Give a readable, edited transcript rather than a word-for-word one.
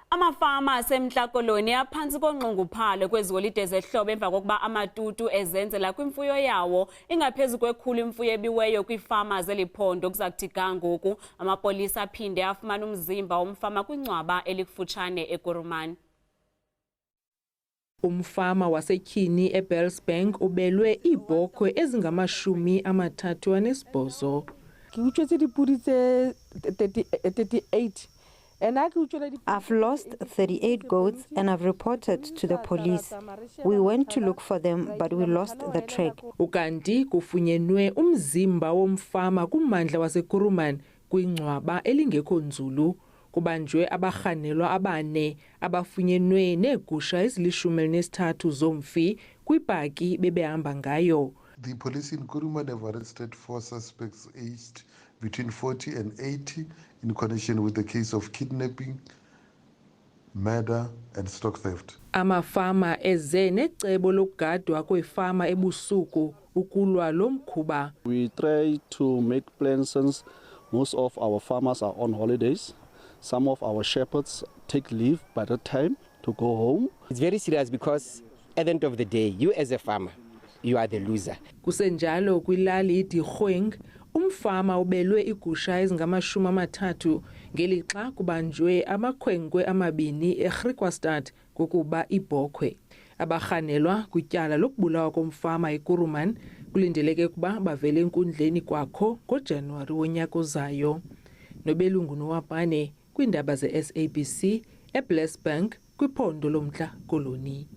Amafama asemntla koloni aphansi konqongophalo kweziholide zehlobo emva kokuba amatutu ezenzela kwimfuyo yawo ingaphezulu kwekhulu imfuyo ebiweyo kwiifama zeliphondo kuza kuthi ga ngoku. Amapolisa aphinde afumana umzimba womfama kwingcwaba elikufutshane eKuruman. Umfama wasetyhini eBellsbank ubelwe iibhokhwe ezingama-38. I've lost 38 goats and I've reported to the police. We went to look for them, but we lost the track. Ukanti kufunyenwe umzimba womfama kummandla waseKuruman kwingcwaba elingekho nzulu. Kubanjwe abarhanelwa abane abafunyenwe neegusha ezili-13 zomfi kwipaki bebehamba ngayo. The police in Kuruman have arrested 4 suspects aged between 40 and 80 in connection with the case of kidnapping, murder and stock theft. Amafama eze necebo lokugadwa kwefama ebusuku ukulwa lo mkhuba. We try to make plans since most of our farmers are on holidays. Some of our shepherds take leave by that time to go home. It's very serious because at the end of the day, you as a farmer, you are the loser. Kusenjalo kwilali iDigoeng, umfama ubelwe igusha ezingama-30 ngelixa kubanjwe amakhwenkwe amabini eGriquastad kokuba ibhokhwe. Abarhanelwa kwityala lokubulawa komfama eKuruman kulindeleke ukuba bavele enkundleni kwakho ngoJanuwari wonyaka ozayo. Nobelungu Nowapane kwiindaba ze-SABC eBellsbank kwiphondo lomntla koloni.